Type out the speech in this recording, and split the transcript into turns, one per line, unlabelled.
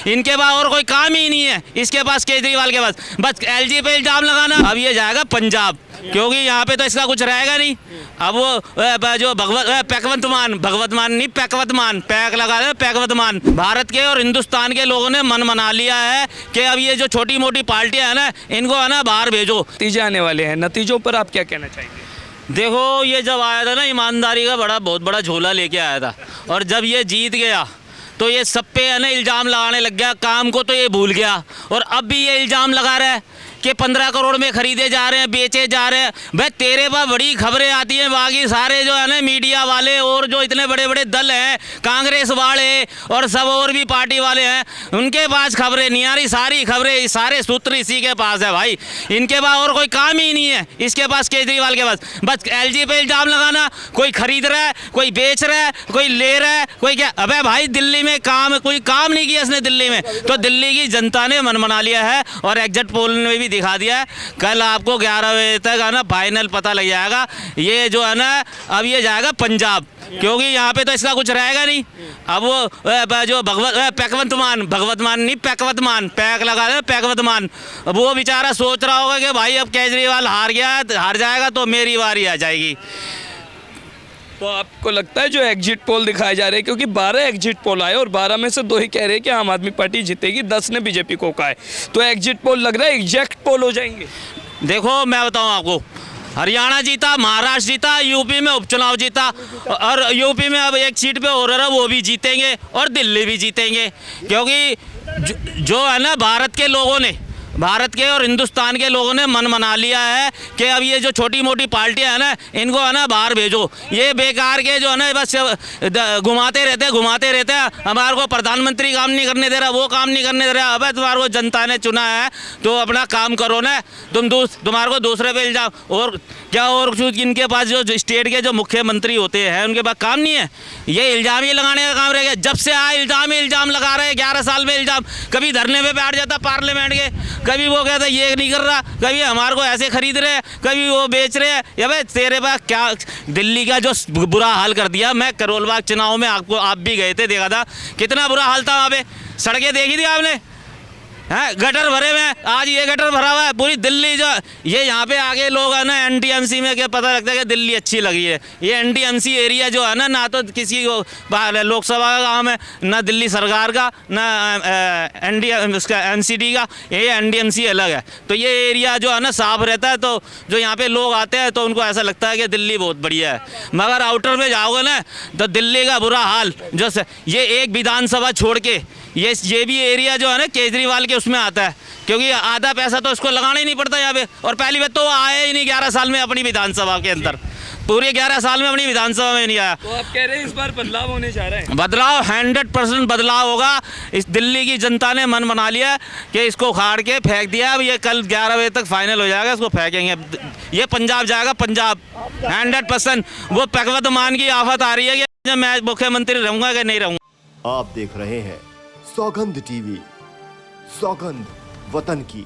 इनके पास और कोई काम ही नहीं है, इसके पास केजरीवाल के पास बस एलजी पे इल्जाम लगाना। अब ये जाएगा पंजाब, क्योंकि यहाँ पे तो इसका कुछ रहेगा नहीं। अब वो जो भगवत मान नहीं, पैक लगा दे पैकवतमान। भारत के और हिंदुस्तान के लोगों ने मन मना लिया है कि अब ये जो छोटी मोटी पार्टियां है ना, इनको है ना बाहर भेजो।
नतीजे आने वाले हैं, नतीजों पर आप क्या कहना चाहेंगे?
देखो, ये जब आया था ना, ईमानदारी का बहुत बड़ा झोला लेके आया था, और जब ये जीत गया तो ये सब पे है ना इल्ज़ाम लगाने लग गया। काम को तो ये भूल गया, और अब भी ये इल्ज़ाम लगा रहा है कि 15 करोड़ में खरीदे जा रहे हैं, बेचे जा रहे हैं। भाई तेरे पास बड़ी खबरें आती हैं, बाकी सारे जो है ना मीडिया वाले और जो इतने बड़े बड़े दल हैं, कांग्रेस वाले और सब और भी पार्टी वाले हैं, उनके पास खबरें नहीं आ रही। सारी खबरें, सारे सूत्र इसी के पास है भाई। इनके पास और कोई काम ही नहीं है, इसके पास केजरीवाल के पास बस एलजी पे इल्ज़ाम लगाना। कोई खरीद रहा है, कोई बेच रहा है, कोई ले रहा है, कोई क्या। अबे भाई, दिल्ली में कोई काम नहीं किया इसने दिल्ली में, तो दिल्ली की जनता ने मन मना लिया है। और एग्जिट पोल में भी दिखा दिया है, कल आपको 11 बजे तक है ना फाइनल पता लग जाएगा। ये जो है ना, अब ये जाएगा पंजाब, क्योंकि यहाँ पे तो इसका कुछ रहेगा नहीं। अब वो जो भगवत मान नहीं, पैक लगा दे पैकवतमान। अब वो बेचारा सोच रहा होगा कि भाई अब केजरीवाल हार जाएगा तो मेरी बारी आ जाएगी।
तो आपको लगता है जो एग्जिट पोल दिखाए जा रहे हैं, क्योंकि 12 एग्जिट पोल आए और 12 में से 2 ही कह रहे हैं कि आम आदमी पार्टी जीतेगी, 10 ने बीजेपी को कहा है, तो एग्जिट पोल लग रहा है एग्जैक्ट पोल हो जाएंगे।
देखो, मैं बताऊं आपको, हरियाणा जीता, महाराष्ट्र जीता, यूपी में उपचुनाव जीता, और यूपी में अब एक सीट पे हो रहा है वो भी जीतेंगे, और दिल्ली भी जीतेंगे। क्योंकि जो है ना, भारत के और हिंदुस्तान के लोगों ने मन मना लिया है कि अब ये जो छोटी मोटी पार्टियां हैं ना, इनको है ना बाहर भेजो। ये बेकार के जो है ना बस घुमाते रहते हैं। हमारे को प्रधानमंत्री काम नहीं करने दे रहा, वो काम नहीं करने दे रहा। अबे तुम्हारे को जनता ने चुना है तो अपना काम करो ना। तुम्हारे को दूसरे पे इल्जाम और क्या, और इनके पास जो स्टेट के जो मुख्यमंत्री होते हैं उनके पास काम नहीं है, ये इल्ज़ाम ही लगाने का काम रह गया। जब से आए इल्ज़ाम लगा रहे हैं, 11 साल में इल्ज़ाम। कभी धरने पे बैठ जाता पार्लियामेंट के, कभी वो कहता ये नहीं कर रहा, कभी हमारे को ऐसे खरीद रहे हैं, कभी वो बेच रहे हैं। या भाई तेरे पास क्या, दिल्ली का जो बुरा हाल कर दिया। मैं करोल बाग चुनाव में आप भी गए थे, देखा था कितना बुरा हाल था वहाँ पे। सड़कें देखी थी आपने? हैं, गटर भरे हुए हैं। आज ये गटर भरा हुआ है पूरी दिल्ली। जो ये यहाँ पे आगे लोग है ना एनटीएमसी में क्या पता लगता है कि दिल्ली अच्छी लगी है। ये एनटीएमसी एरिया जो है ना तो किसी को लोकसभा का काम है, ना दिल्ली सरकार का, ना उसका एनसीडी का। ये एनटीएमसी अलग है। तो ये एरिया जो है ना साफ रहता है, तो जो यहाँ पे लोग आते हैं तो उनको ऐसा लगता है कि दिल्ली बहुत बढ़िया है। मगर आउटर में जाओगे ना तो दिल्ली का बुरा हाल। जो ये एक विधानसभा छोड़ के ये भी एरिया जो है ना केजरीवाल के उसमें आता है, क्योंकि आधा पैसा तो उसको लगाना ही नहीं पड़ता यहाँ पे। और पहली बात तो वो आया ही नहीं 11 साल में अपनी विधानसभा के अंदर, पूरे 11 साल में अपनी विधानसभा में नहीं आया।
तो आप कह रहे हैं इस बार बदलाव होने जा रहा है? बदलाव
100% बदलाव होगा। इस दिल्ली की जनता ने मन बना लिया कि इसको उखाड़ के फेंक दिया। अब ये कल 11 बजे तक फाइनल हो जाएगा, इसको फेंकेंगे। ये पंजाब जाएगा, पंजाब 100%। वो पैकवतमान की आफत आ रही है कि मैं मुख्यमंत्री रहूँगा कि नहीं रहूँगा।
आप देख रहे हैं सौगंध टीवी, सौगंध वतन की।